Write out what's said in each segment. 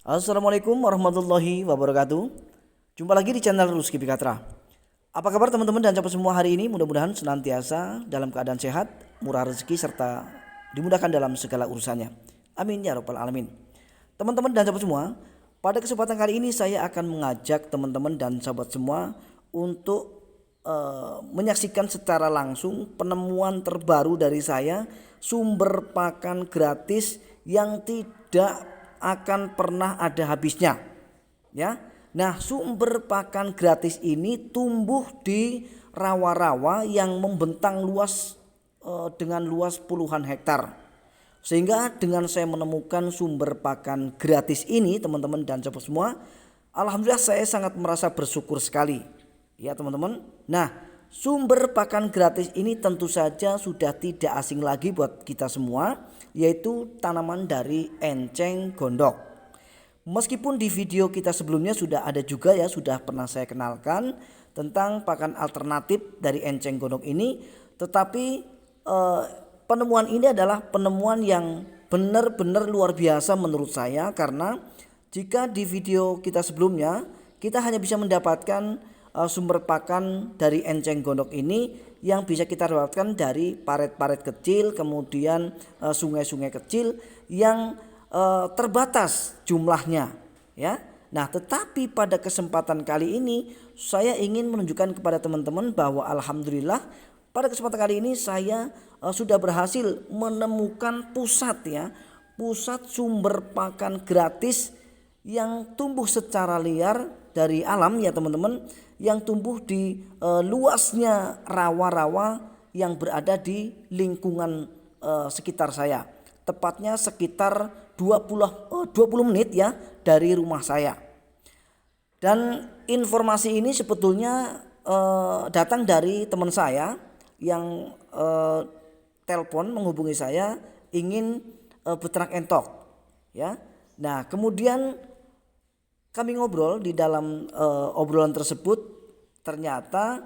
Assalamualaikum warahmatullahi wabarakatuh. Jumpa lagi di channel Ruski Pikatra. Apa kabar teman-teman dan sahabat semua hari ini? Mudah-mudahan senantiasa dalam keadaan sehat, murah rezeki serta dimudahkan dalam segala urusannya. Amin ya rabbal alamin. Teman-teman dan sahabat semua, pada kesempatan kali ini saya akan mengajak teman-teman dan sahabat semua untuk menyaksikan secara langsung penemuan terbaru dari saya, sumber pakan gratis yang tidak akan pernah ada habisnya, ya. Nah, sumber pakan gratis ini tumbuh di rawa-rawa yang membentang luas dengan luas puluhan hektar. Sehingga dengan saya menemukan sumber pakan gratis ini, teman-teman dan sahabat semua, alhamdulillah saya sangat merasa bersyukur sekali. Ya teman-teman. Nah, sumber pakan gratis ini tentu saja sudah tidak asing lagi buat kita semua, yaitu tanaman dari enceng gondok. Meskipun di video kita sebelumnya sudah ada juga ya, sudah pernah saya kenalkan tentang pakan alternatif dari enceng gondok ini, tetapi penemuan ini adalah penemuan yang benar-benar luar biasa menurut saya, karena jika di video kita sebelumnya kita hanya bisa mendapatkan sumber pakan dari enceng gondok ini yang bisa kita dapatkan dari paret-paret kecil, kemudian sungai-sungai kecil yang terbatas jumlahnya, ya. Nah, tetapi pada kesempatan kali ini saya ingin menunjukkan kepada teman-teman bahwa alhamdulillah pada kesempatan kali ini saya sudah berhasil menemukan pusat sumber pakan gratis yang tumbuh secara liar dari alam, ya teman-teman, yang tumbuh di luasnya rawa-rawa yang berada di lingkungan sekitar saya. Tepatnya sekitar 20 menit ya dari rumah saya. Dan informasi ini sebetulnya datang dari teman saya yang telepon menghubungi saya ingin beternak entok, ya. Nah, kemudian kami ngobrol di dalam obrolan tersebut, ternyata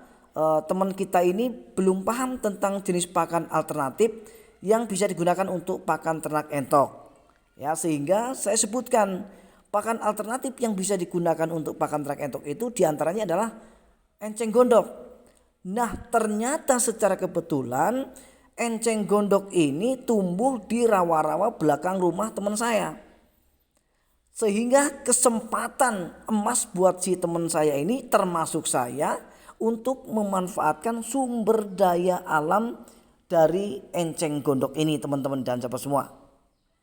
teman kita ini belum paham tentang jenis pakan alternatif yang bisa digunakan untuk pakan ternak entok. Ya, sehingga saya sebutkan pakan alternatif yang bisa digunakan untuk pakan ternak entok itu diantaranya adalah enceng gondok. Nah, ternyata secara kebetulan enceng gondok ini tumbuh di rawa-rawa belakang rumah teman saya. Sehingga kesempatan emas buat si teman saya ini termasuk saya untuk memanfaatkan sumber daya alam dari enceng gondok ini, teman-teman dan sahabat semua.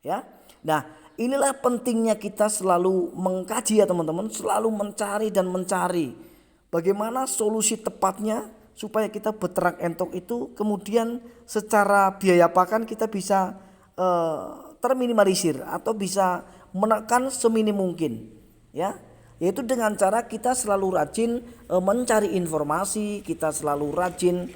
Ya. Nah, inilah pentingnya kita selalu mengkaji ya teman-teman, selalu mencari dan mencari bagaimana solusi tepatnya supaya kita beternak entok itu kemudian secara biaya pakan kita bisa terminimalisir atau bisa menekan seminim mungkin, ya, yaitu dengan cara kita selalu rajin mencari informasi, kita selalu rajin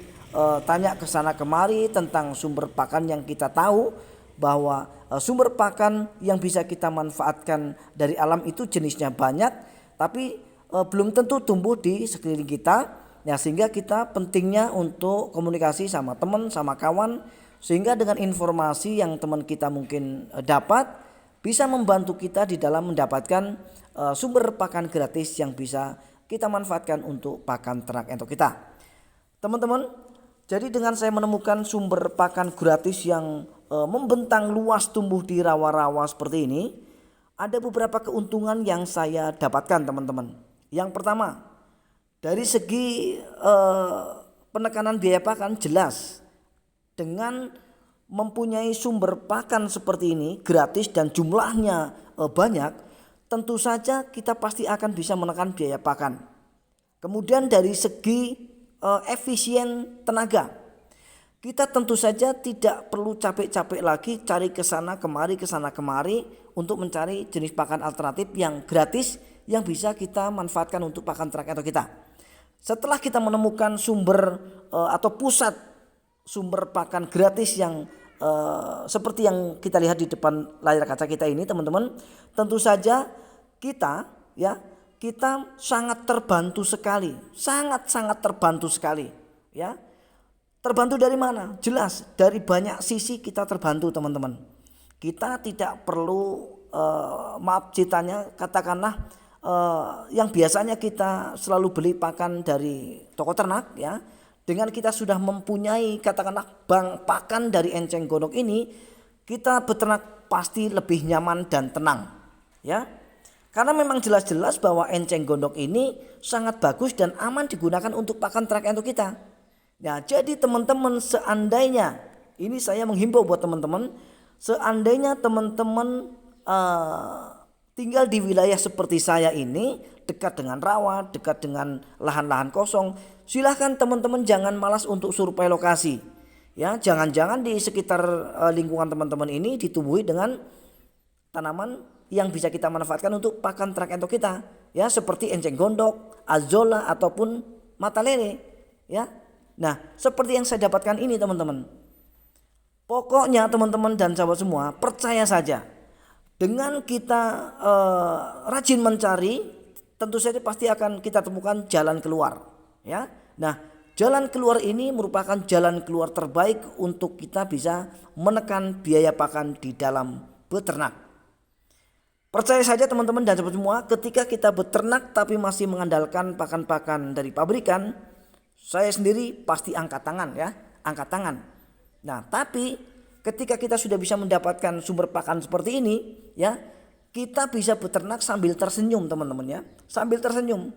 tanya ke sana kemari tentang sumber pakan yang kita tahu bahwa sumber pakan yang bisa kita manfaatkan dari alam itu jenisnya banyak, tapi belum tentu tumbuh di sekeliling kita. Ya, sehingga kita pentingnya untuk komunikasi sama teman, sama kawan, sehingga dengan informasi yang teman kita mungkin dapat bisa membantu kita di dalam mendapatkan sumber pakan gratis yang bisa kita manfaatkan untuk pakan ternak entok kita. Teman-teman, jadi dengan saya menemukan sumber pakan gratis yang membentang luas tumbuh di rawa-rawa seperti ini, ada beberapa keuntungan yang saya dapatkan, teman-teman. Yang pertama, dari segi penekanan biaya pakan jelas, dengan mempunyai sumber pakan seperti ini gratis dan jumlahnya banyak, tentu saja kita pasti akan bisa menekan biaya pakan. Kemudian dari segi efisien tenaga, kita tentu saja tidak perlu capek-capek lagi cari kesana kemari untuk mencari jenis pakan alternatif yang gratis yang bisa kita manfaatkan untuk pakan ternak entok kita. Setelah kita menemukan sumber atau pusat sumber pakan gratis yang seperti yang kita lihat di depan layar kaca kita ini, teman-teman, tentu saja kita sangat terbantu sekali, sangat terbantu sekali, ya. Terbantu dari mana? Jelas dari banyak sisi kita terbantu, teman-teman. Kita tidak perlu maaf ceritanya, katakanlah yang biasanya kita selalu beli pakan dari toko ternak ya, dengan kita sudah mempunyai katakanlah bank pakan dari enceng gondok ini, kita beternak pasti lebih nyaman dan tenang ya. Karena memang jelas-jelas bahwa enceng gondok ini sangat bagus dan aman digunakan untuk pakan ternak untuk kita. Nah, jadi teman-teman seandainya, ini saya menghimbau buat teman-teman, seandainya teman-teman tinggal di wilayah seperti saya ini, dekat dengan rawa, dekat dengan lahan-lahan kosong, silahkan teman-teman jangan malas untuk survei lokasi. Ya, jangan-jangan di sekitar lingkungan teman-teman ini ditumbuhi dengan tanaman yang bisa kita manfaatkan untuk pakan ternak entok kita, ya, seperti enceng gondok, azolla ataupun mata lele, ya. Nah, seperti yang saya dapatkan ini teman-teman. Pokoknya teman-teman dan sahabat semua, percaya saja. Dengan kita rajin mencari, tentu saja pasti akan kita temukan jalan keluar, ya. Nah, jalan keluar ini merupakan jalan keluar terbaik untuk kita bisa menekan biaya pakan di dalam beternak. Percaya saja teman-teman dan sahabat semua, ketika kita beternak tapi masih mengandalkan pakan-pakan dari pabrikan, saya sendiri pasti angkat tangan ya, angkat tangan. Nah, tapi ketika kita sudah bisa mendapatkan sumber pakan seperti ini, ya, kita bisa beternak sambil tersenyum teman-teman ya, sambil tersenyum.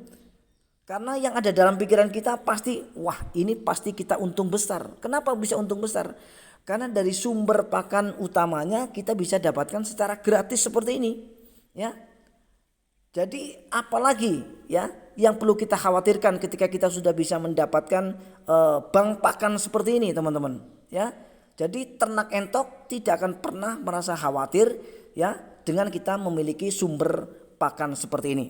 Karena yang ada dalam pikiran kita pasti, wah ini pasti kita untung besar. Kenapa bisa untung besar? Karena dari sumber pakan utamanya kita bisa dapatkan secara gratis seperti ini, ya. Jadi apalagi ya yang perlu kita khawatirkan ketika kita sudah bisa mendapatkan bank pakan seperti ini teman-teman ya. Jadi ternak entok tidak akan pernah merasa khawatir ya dengan kita memiliki sumber pakan seperti ini.